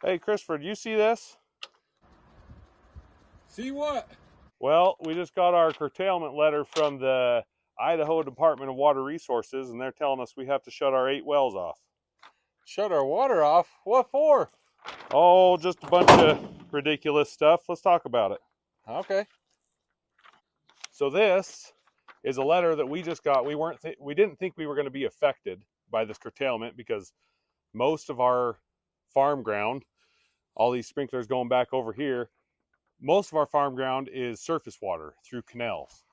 Hey, Christopher, do you see this? See what? Well, we just got our curtailment letter from the Idaho Department of Water Resources, and they're telling us we have to shut our 8 wells off. Shut our water off? What for? Oh, just a bunch of ridiculous stuff. Let's talk about it. Okay. So this is a letter that we just got. We didn't think we were going to be affected by this curtailment because most of our farm ground, all these sprinklers going back over here, most of our farm ground is surface water through canals.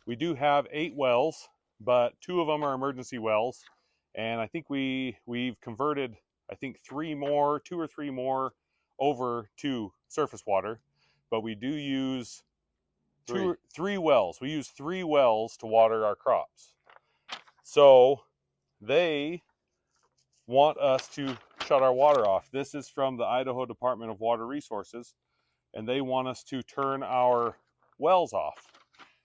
We do have 8 wells, but 2 of them are emergency wells, and I think we've converted, I think 2 or 3 more over to surface water, but we do use Three. 3 wells. We use 3 wells to water our crops. So they want us to shut our water off. This is from the Idaho Department of Water Resources, and they want us to turn our wells off.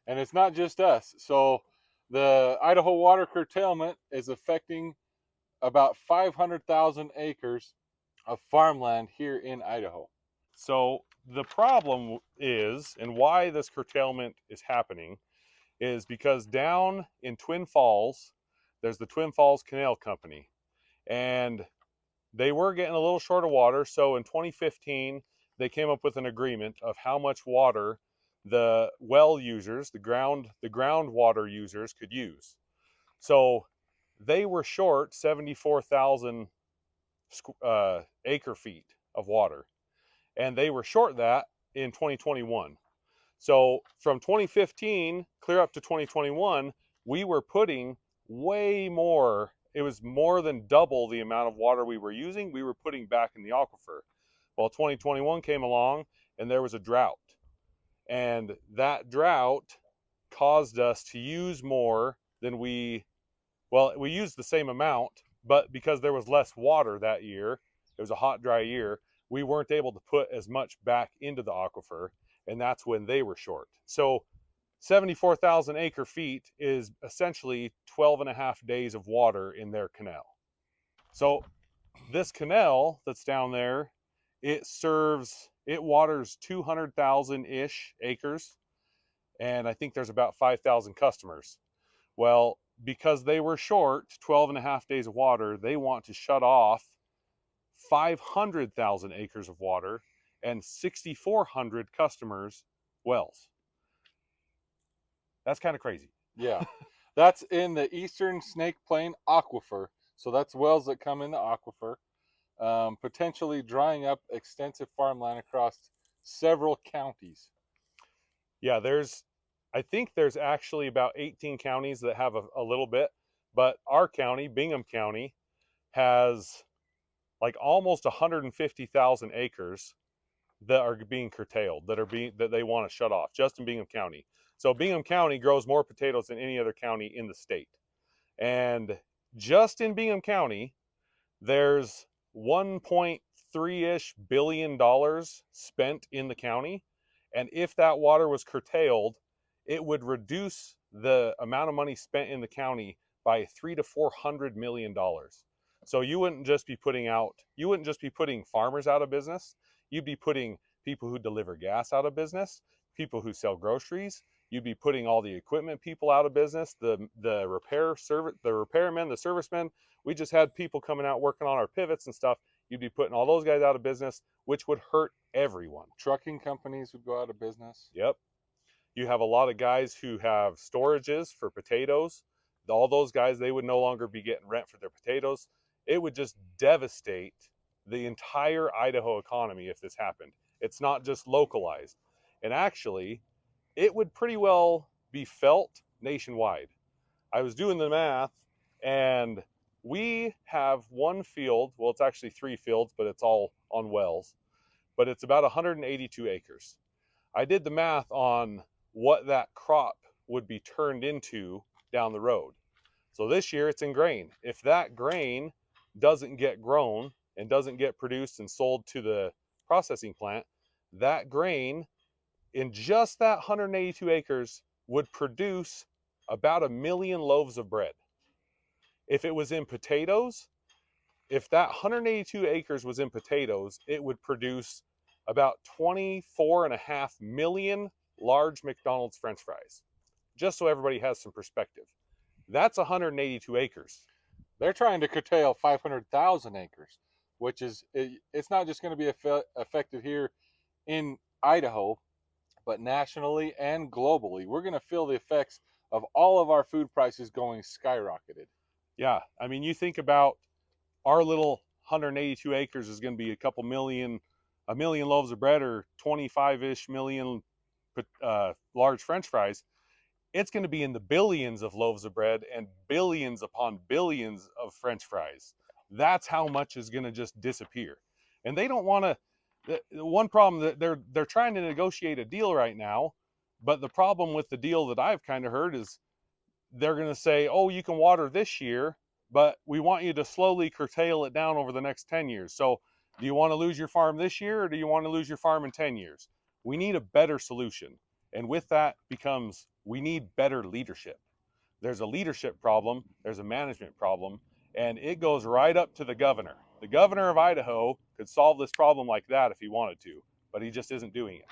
And it's not just us. So the Idaho water curtailment is affecting about 500,000 acres of farmland here in Idaho. So the problem is, and why this curtailment is happening, is because down in Twin Falls, there's the Twin Falls Canal Company, and they were getting a little short of water. So in 2015, they came up with an agreement of how much water the well users, the groundwater users, could use. So they were short 74,000 acre feet of water, and they were short that in 2021. So from 2015 clear up to 2021, we were putting way more. It was more than double the amount of water we were using. We were putting back in the aquifer. Well, 2021 came along and there was a drought. And that drought caused us to use more than we used the same amount, but because there was less water that year, it was a hot, dry year, we weren't able to put as much back into the aquifer, and that's when they were short. So 74,000 acre feet is essentially 12 and a half days of water in their canal. So this canal that's down there, it waters 200,000-ish acres, and I think there's about 5,000 customers. Well, because they were short 12 and a half days of water, they want to shut off 500,000 acres of water and 6,400 customers' wells. That's kind of crazy. Yeah. That's in the Eastern Snake Plain Aquifer. So that's wells that come in the aquifer, potentially drying up extensive farmland across several counties. Yeah, I think there's actually about 18 counties that have a little bit, but our county, Bingham County, has like almost 150,000 acres that are being curtailed, that they want to shut off, just in Bingham County. So Bingham County grows more potatoes than any other county in the state. And just in Bingham County, there's 1.3-ish billion dollars spent in the county. And if that water was curtailed, it would reduce the amount of money spent in the county by $300 to $400 million. So you wouldn't just be putting farmers out of business. You'd be putting people who deliver gas out of business, people who sell groceries. You'd be putting all the equipment people out of business, the repairmen, the servicemen. We just had people coming out working on our pivots and stuff. You'd be putting all those guys out of business, which would hurt everyone. Trucking companies would go out of business. Yep. You have a lot of guys who have storages for potatoes. All those guys, they would no longer be getting rent for their potatoes. It would just devastate the entire Idaho economy if this happened. It's not just localized. And actually, it would pretty well be felt nationwide. I was doing the math, and we have one field. Well, it's actually 3 fields, but it's all on wells. But it's about 182 acres. I did the math on what that crop would be turned into down the road. So this year it's in grain. If that grain doesn't get grown and doesn't get produced and sold to the processing plant, that grain in just that 182 acres would produce about 1 million loaves of bread. If it was in potatoes, if that 182 acres was in potatoes, it would produce about 24.5 million large McDonald's French fries. Just so everybody has some perspective, that's 182 acres. They're trying to curtail 500,000 acres, which is it's not just going to be affected here in Idaho, but nationally and globally. We're going to feel the effects of all of our food prices going skyrocketed. Yeah, I mean, you think about our little 182 acres is going to be a million loaves of bread or 25-ish million large French fries. It's going to be in the billions of loaves of bread and billions upon billions of French fries. That's how much is going to just disappear. And they don't want to. The one problem that they're trying to negotiate a deal right now, but the problem with the deal that I've kind of heard is they're going to say, oh, you can water this year, but we want you to slowly curtail it down over the next 10 years. So do you want to lose your farm this year or do you want to lose your farm in 10 years? We need a better solution. And with that becomes we need better leadership. There's a leadership problem, there's a management problem, and it goes right up to the governor. The governor of Idaho could solve this problem like that if he wanted to, but he just isn't doing it.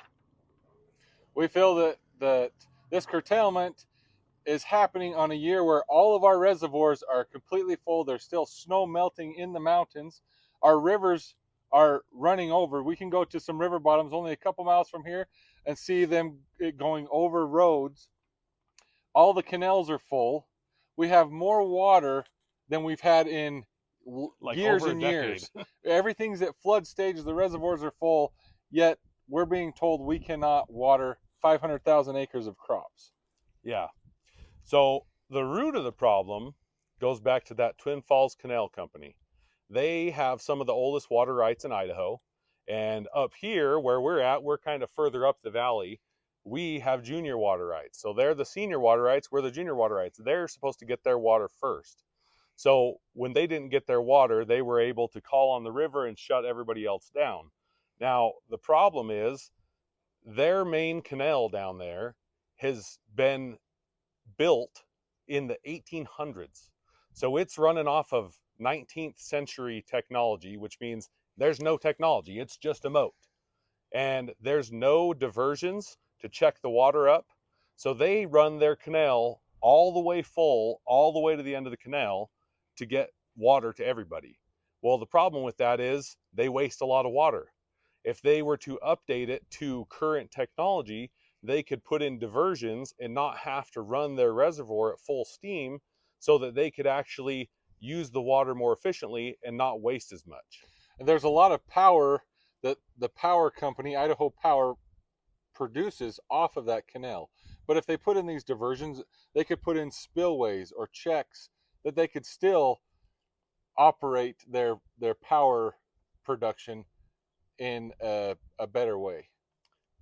We feel that this curtailment is happening on a year where all of our reservoirs are completely full. There's still snow melting in the mountains. Our rivers are running over. We can go to some river bottoms only a couple miles from here and see them going over roads. All the canals are full. We have more water than we've had in Like years over a and decade. years. Everything's at flood stage. The reservoirs are full, yet we're being told we cannot water 500,000 acres of crops. Yeah. So the root of the problem goes back to that Twin Falls Canal Company. They have some of the oldest water rights in Idaho. And up here, where we're at, we're kind of further up the valley. We have junior water rights. So they're the senior water rights, we're the junior water rights. They're supposed to get their water first. So when they didn't get their water, they were able to call on the river and shut everybody else down. Now, the problem is their main canal down there has been built in the 1800s. So it's running off of 19th century technology, which means there's no technology. It's just a moat. And there's no diversions to check the water up. So they run their canal all the way full, all the way to the end of the canal to get water to everybody. Well, the problem with that is they waste a lot of water. If they were to update it to current technology, they could put in diversions and not have to run their reservoir at full steam so that they could actually use the water more efficiently and not waste as much. And there's a lot of power that the power company, Idaho Power, produces off of that canal. But if they put in these diversions, they could put in spillways or checks that they could still operate their power production in a better way.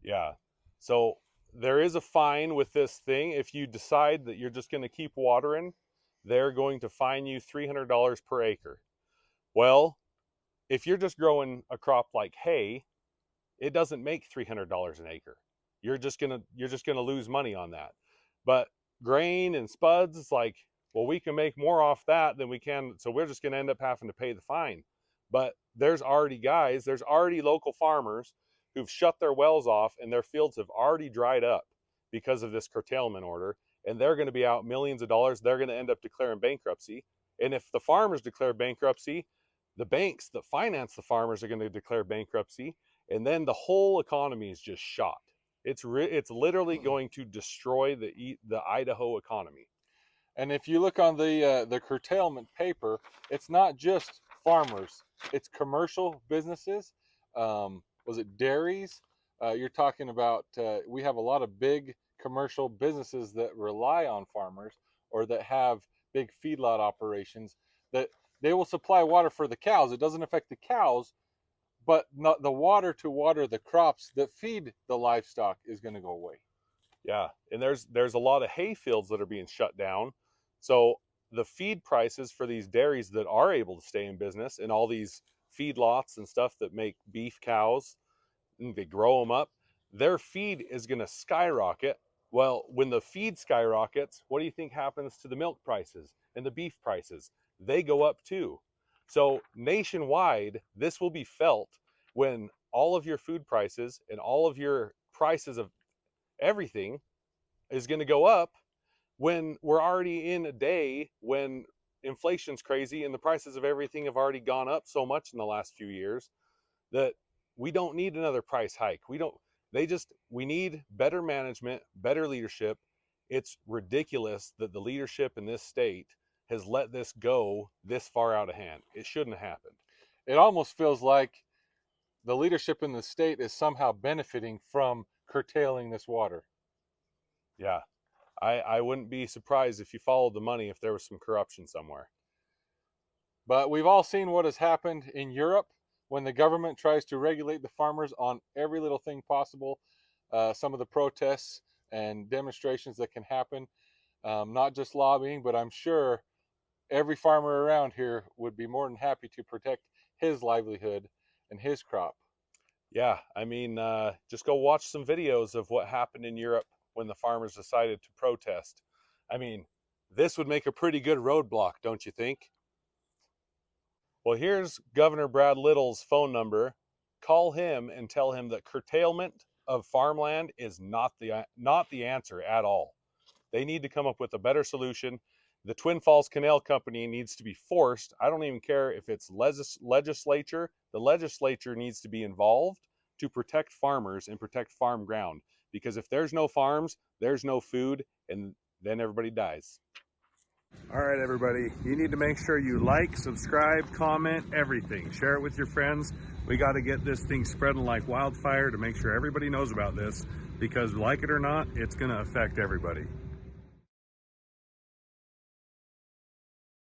Yeah. So there is a fine with this thing. If you decide that you're just going to keep watering, they're going to fine you $300 per acre. Well, if you're just growing a crop like hay, it doesn't make $300 an acre. You're just gonna lose money on that. But grain and spuds, it's like, well, we can make more off that than we can, so we're just gonna end up having to pay the fine. But there's already local farmers who've shut their wells off and their fields have already dried up because of this curtailment order, and they're going to be out millions of dollars. They're going to end up declaring bankruptcy. And if the farmers declare bankruptcy, the banks that finance the farmers are going to declare bankruptcy, and then the whole economy is just shot. It's literally going to destroy the Idaho economy. And if you look on the curtailment paper, it's not just farmers; it's commercial businesses. Was it dairies? You're talking about. We have a lot of big commercial businesses that rely on farmers or that have big feedlot operations that they will supply water for the cows. It doesn't affect the cows, but not the water to water the crops that feed the livestock is going to go away. Yeah, and there's a lot of hay fields that are being shut down. So the feed prices for these dairies that are able to stay in business and all these feedlots and stuff that make beef cows and they grow them up, their feed is going to skyrocket. Well, when the feed skyrockets, what do you think happens to the milk prices and the beef prices? They go up too. So nationwide, this will be felt when all of your food prices and all of your prices of everything is going to go up, when we're already in a day when inflation's crazy and the prices of everything have already gone up so much in the last few years that we don't need another price hike. We need better management, better leadership. It's ridiculous that the leadership in this state has let this go this far out of hand. It shouldn't have happened. It almost feels like the leadership in the state is somehow benefiting from curtailing this water. Yeah, I wouldn't be surprised if you followed the money if there was some corruption somewhere. But we've all seen what has happened in Europe when the government tries to regulate the farmers on every little thing possible. Some of the protests and demonstrations that can happen, not just lobbying, but I'm sure every farmer around here would be more than happy to protect his livelihood and his crop. Yeah, I mean, just go watch some videos of what happened in Europe when the farmers decided to protest. I mean, this would make a pretty good roadblock, don't you think? Well, here's Governor Brad Little's phone number. Call him and tell him that curtailment of farmland is not the answer at all. They need to come up with a better solution. The Twin Falls Canal Company needs to be forced. I don't even care if it's legislature. The legislature needs to be involved to protect farmers and protect farm ground. Because if there's no farms, there's no food, and then everybody dies. All right, everybody. You need to make sure you like, subscribe, comment, everything. Share it with your friends. We got to get this thing spreading like wildfire to make sure everybody knows about this, because like it or not, it's going to affect everybody.